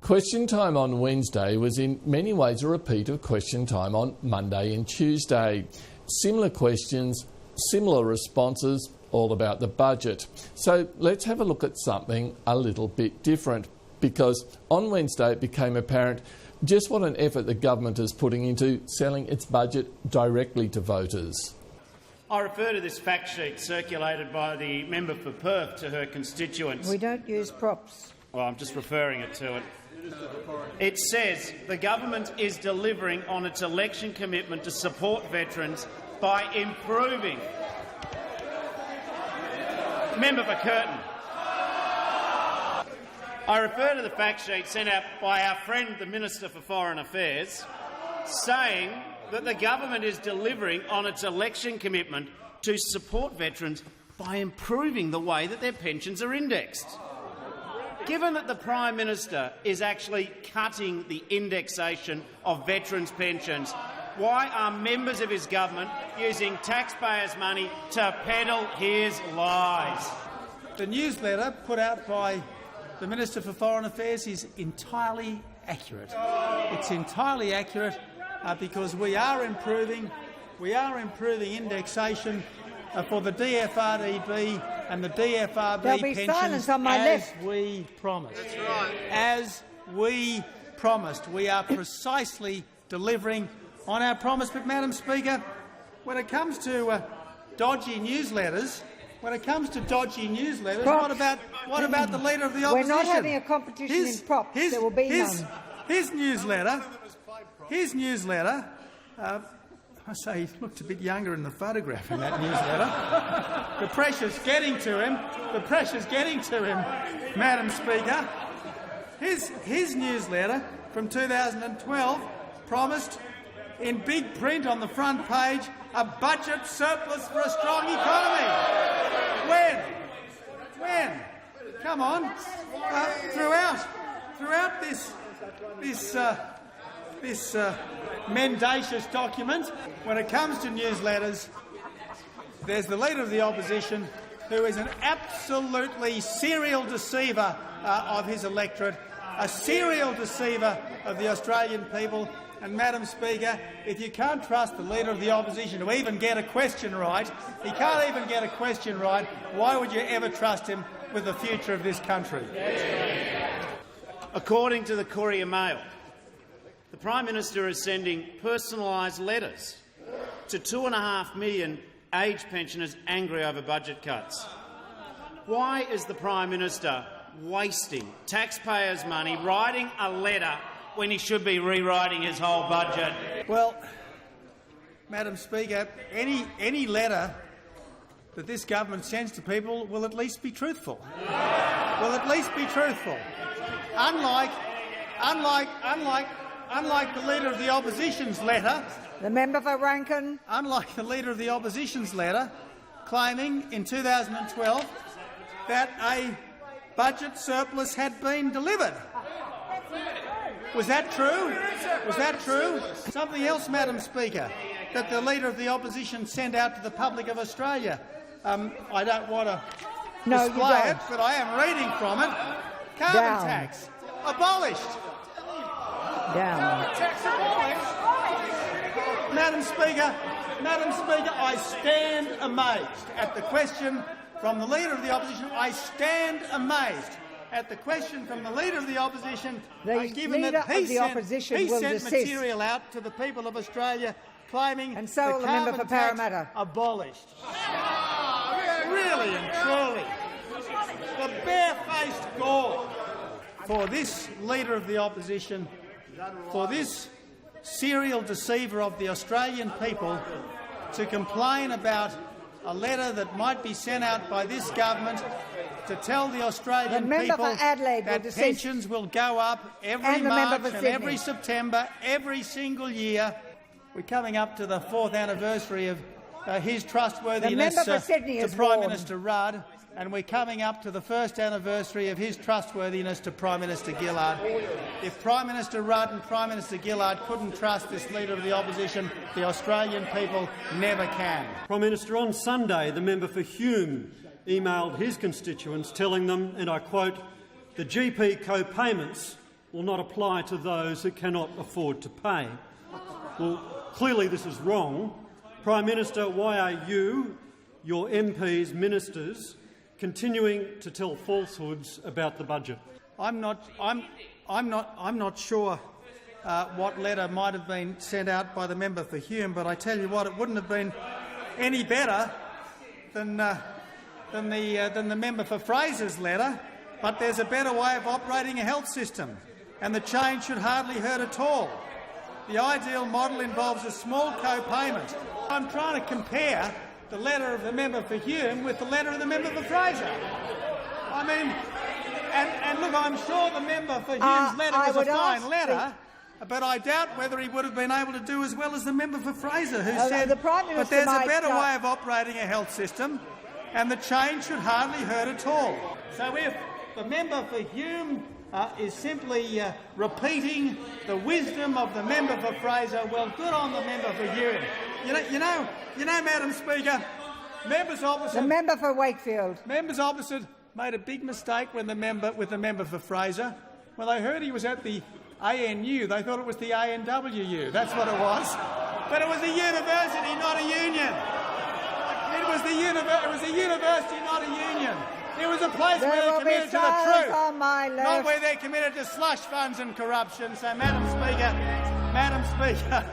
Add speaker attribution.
Speaker 1: Question time on Wednesday was in many ways a repeat of question time on Monday and Tuesday. Similar questions, similar responses, all about the budget. So let's have a look at something a little bit different, because on Wednesday it became apparent just what an effort the government is putting into selling its budget directly to voters.
Speaker 2: I refer to this fact sheet circulated by the member for Perth to her constituents.
Speaker 3: We don't use props.
Speaker 2: Well, I'm just referring it to it. It says the government is delivering on its election commitment to support veterans by improving. Member for Curtin. I refer to the fact sheet sent out by our friend the Minister for Foreign Affairs, saying that the government is delivering on its election commitment to support veterans by improving the way that their pensions are indexed. Given that the Prime Minister is actually cutting the indexation of veterans' pensions, why are members of his government using taxpayers' money to peddle his lies?
Speaker 4: The newsletter put out by the Minister for Foreign Affairs is entirely accurate. It's entirely accurate because we are improving indexation for the DFRDB and the DFRB
Speaker 3: There'll be
Speaker 4: pensions
Speaker 3: silence on my
Speaker 4: as
Speaker 3: left.
Speaker 4: we promised.
Speaker 5: That's right.
Speaker 4: As we promised. We are precisely delivering on our promise. But, Madam Speaker, when it comes to dodgy newsletters, what about the Leader of the Opposition?
Speaker 3: We're not having a competition in props. There will be none.
Speaker 4: His newsletter, I say he looked a bit younger in the photograph in that newsletter. The pressure's getting to him. Madam Speaker. His newsletter from 2012 promised in big print on the front page a budget surplus for a strong economy. When? Come on. Throughout this mendacious document, when it comes to newsletters, there's the Leader of the Opposition, who is an absolutely serial deceiver of his electorate, a serial deceiver of the Australian people. And, Madam Speaker, if you can't trust the Leader of the Opposition to even get a question right, he can't even get a question right, why would you ever trust him with the future of this country?
Speaker 2: According to the Courier Mail, the Prime Minister is sending personalised letters to 2.5 million aged pensioners angry over budget cuts. Why is the Prime Minister wasting taxpayers' money writing a letter when he should be rewriting his whole budget?
Speaker 4: Well, Madam Speaker, any letter that this government sends to people will at least be truthful. Unlike the Leader of the Opposition's letter.
Speaker 3: The member for Rankin.
Speaker 4: Unlike the Leader of the Opposition's letter, claiming in 2012 that a budget surplus had been delivered. Was that true? Something else, Madam Speaker, that the Leader of the Opposition sent out to the public of Australia. I don't want to display it, but I am reading from it. Carbon tax abolished.
Speaker 3: Down.
Speaker 4: Madam Speaker, I stand amazed at the question from the Leader of the Opposition. I stand amazed at the question from the Leader of the Opposition, given that he sent material out to the people of Australia claiming
Speaker 3: and so the member for Parramatta
Speaker 4: abolished. Really and truly, the barefaced gall for this Leader of the Opposition, for this serial deceiver of the Australian people, to complain about a letter that might be sent out by this government to tell the Australian people that pensions will go up every March and every September, every single year. We're coming up to the 4th anniversary of his trustworthiness to Prime Minister Rudd, and we're coming up to the 1st anniversary of his trustworthiness to Prime Minister Gillard. If Prime Minister Rudd and Prime Minister Gillard couldn't trust this Leader of the Opposition, the Australian people never can.
Speaker 6: Prime Minister, on Sunday the member for Hume emailed his constituents telling them, and I quote, "The GP co-payments will not apply to those who cannot afford to pay. Well, clearly this is wrong. Prime Minister, why are you, your MPs, ministers, continuing to tell falsehoods about the budget?
Speaker 4: I'm not sure what letter might have been sent out by the member for Hume, but I tell you what, it wouldn't have been any better than the member for Fraser's letter. But there's a better way of operating a health system, and the change should hardly hurt at all. The ideal model involves a small co-payment. I'm trying to compare the letter of the member for Hume with the letter of the member for Fraser. I mean, and look, I'm sure the member for Hume's letter was a fine letter, but I doubt whether he would have been able to do as well as the member for Fraser, who said, but there's a better way of operating a health system, and the change should hardly hurt at all. So if the member for Hume is simply repeating the wisdom of the member for Fraser, well, good on the member for Hume. You know, Madam Speaker, members opposite...
Speaker 3: The member for Wakefield.
Speaker 4: Members opposite made a big mistake with the member for Fraser. When they heard he was at the ANU, they thought it was the ANWU. That's what it was. But it was a university, not a union. It was a university, not a union. It was a place where they're committed to the truth, not where they're committed to slush funds and corruption. So, Madam Speaker,